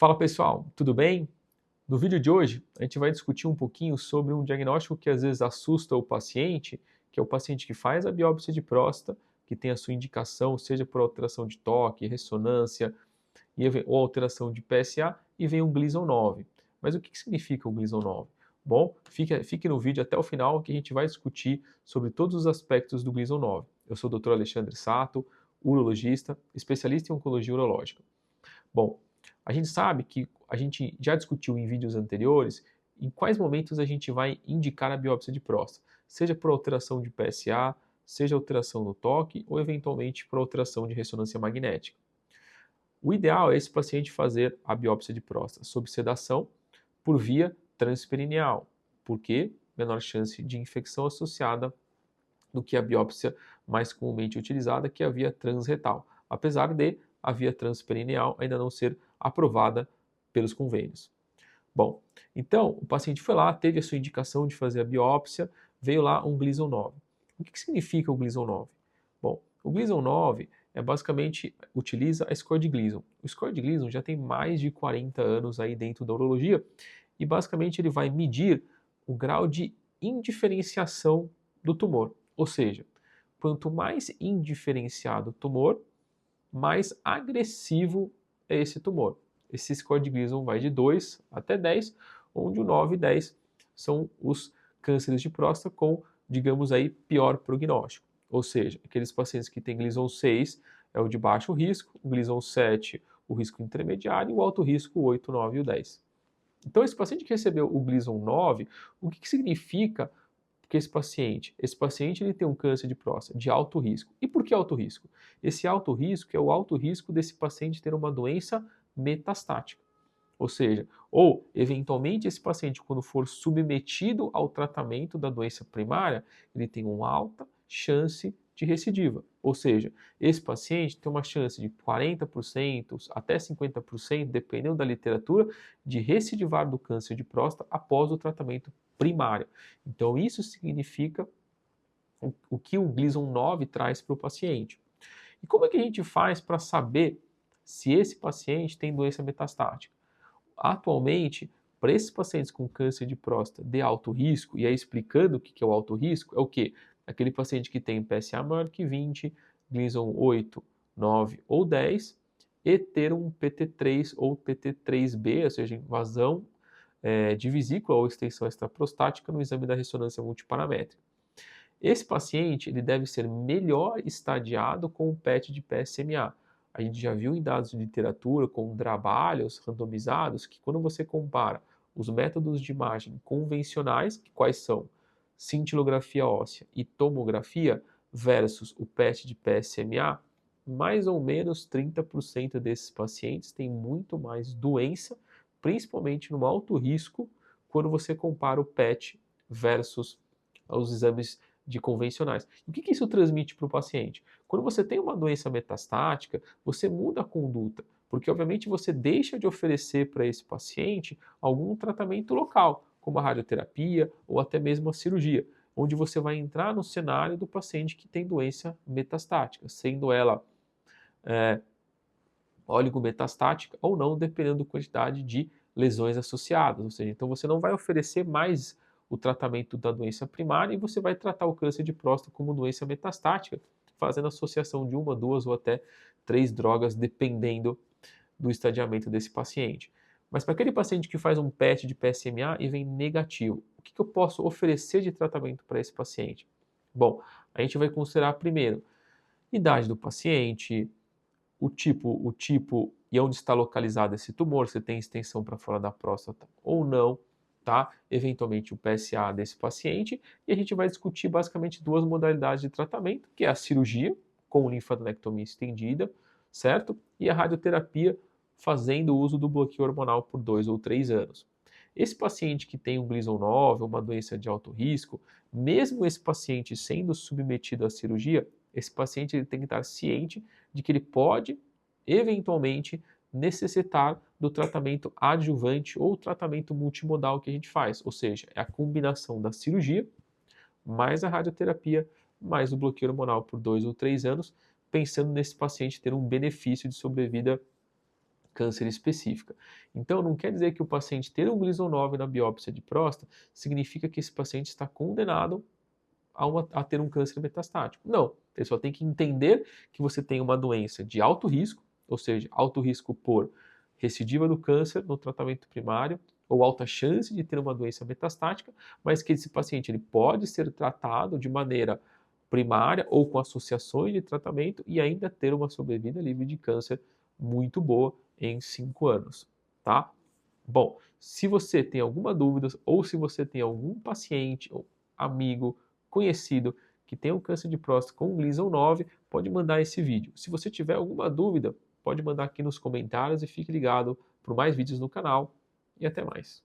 Fala pessoal, tudo bem? No vídeo de hoje, a gente vai discutir um pouquinho sobre um diagnóstico que às vezes assusta o paciente, que é o paciente que faz a biópsia de próstata, que tem a sua indicação, seja por alteração de toque, ressonância ou alteração de PSA, e vem um Gleason 9. Mas o que significa o Gleason 9? Bom, fique no vídeo até o final que a gente vai discutir sobre todos os aspectos do Gleason 9. Eu sou o Dr. Alexandre Sato, urologista, especialista em oncologia urológica. Bom, a gente sabe que a gente já discutiu em vídeos anteriores em quais momentos a gente vai indicar a biópsia de próstata, seja por alteração de PSA, seja alteração no toque ou eventualmente por alteração de ressonância magnética. O ideal é esse paciente fazer a biópsia de próstata sob sedação por via transperineal, porque menor chance de infecção associada do que a biópsia mais comumente utilizada, que é a via transretal, apesar de a via transperineal ainda não ser aprovada pelos convênios. Bom, então o paciente foi lá, teve a sua indicação de fazer a biópsia, veio lá um Gleason 9. O que significa o Gleason 9? Bom, o Gleason 9 basicamente utiliza a score de Gleason. O score de Gleason já tem mais de 40 anos aí dentro da urologia e basicamente ele vai medir o grau de indiferenciação do tumor. Ou seja, quanto mais indiferenciado o tumor, mais agressivo é esse tumor. Esse score de Gleason vai de 2 até 10, onde o 9 e 10 são os cânceres de próstata com, digamos aí, pior prognóstico. Ou seja, aqueles pacientes que têm Gleason 6 é o de baixo risco, o Gleason 7 o risco intermediário e o alto risco o 8, 9 e o 10. Então esse paciente que recebeu o Gleason 9, o que significa que esse paciente? Esse paciente ele tem um câncer de próstata de alto risco. E por que alto risco? Esse alto risco é o alto risco desse paciente ter uma doença metastática. Ou seja, ou eventualmente esse paciente, quando for submetido ao tratamento da doença primária, ele tem uma alta chance de recidiva. Ou seja, esse paciente tem uma chance de 40% até 50%, dependendo da literatura, de recidivar do câncer de próstata após o tratamento primário. Então, isso significa o que o Gleason 9 traz para o paciente. E como é que a gente faz para saber se esse paciente tem doença metastática? Atualmente, para esses pacientes com câncer de próstata de alto risco, e aí explicando o que é o alto risco, é o quê? Aquele paciente que tem PSA maior que 20, Gleason 8, 9 ou 10, e ter um PT3 ou PT3B, ou seja, invasão de vesícula ou extensão extraprostática no exame da ressonância multiparamétrica. Esse paciente ele deve ser melhor estadiado com o PET de PSMA. A gente já viu em dados de literatura com trabalhos randomizados que quando você compara os métodos de imagem convencionais, que quais são cintilografia óssea e tomografia, versus o PET de PSMA, mais ou menos 30% desses pacientes têm muito mais doença, principalmente no alto risco, quando você compara o PET versus os exames de convencionais. O que isso transmite para o paciente? Quando você tem uma doença metastática, você muda a conduta, porque obviamente você deixa de oferecer para esse paciente algum tratamento local, como a radioterapia ou até mesmo a cirurgia, onde você vai entrar no cenário do paciente que tem doença metastática, sendo ela oligometastática ou não, dependendo da quantidade de lesões associadas. Ou seja, então você não vai oferecer mais o tratamento da doença primária e você vai tratar o câncer de próstata como doença metastática, fazendo associação de uma, duas ou até 3 drogas, dependendo do estadiamento desse paciente. Mas para aquele paciente que faz um PET de PSMA e vem negativo, o que eu posso oferecer de tratamento para esse paciente? Bom, a gente vai considerar primeiro idade do paciente, o tipo e onde está localizado esse tumor, se tem extensão para fora da próstata ou não, tá? Eventualmente o PSA desse paciente, e a gente vai discutir basicamente duas modalidades de tratamento, que é a cirurgia com linfadenectomia estendida, certo? E a radioterapia fazendo uso do bloqueio hormonal por 2 ou 3 anos. Esse paciente que tem um Gleason 9, uma doença de alto risco, mesmo esse paciente sendo submetido à cirurgia, esse paciente ele tem que estar ciente de que ele pode, eventualmente, necessitar do tratamento adjuvante ou tratamento multimodal que a gente faz, ou seja, é a combinação da cirurgia mais a radioterapia mais o bloqueio hormonal por 2 ou 3 anos, pensando nesse paciente ter um benefício de sobrevida câncer específica. Então, não quer dizer que o paciente ter um Gleason 9 na biópsia de próstata significa que esse paciente está condenado a ter um câncer metastático. Não, ele só tem que entender que você tem uma doença de alto risco, ou seja, alto risco por recidiva do câncer no tratamento primário, ou alta chance de ter uma doença metastática, mas que esse paciente ele pode ser tratado de maneira primária ou com associações de tratamento e ainda ter uma sobrevida livre de câncer muito boa em 5 anos, tá? Bom, se você tem alguma dúvida ou se você tem algum paciente ou amigo, conhecido que tem um câncer de próstata com Gleason 9, pode mandar esse vídeo. Se você tiver alguma dúvida, pode mandar aqui nos comentários e fique ligado por mais vídeos no canal e até mais.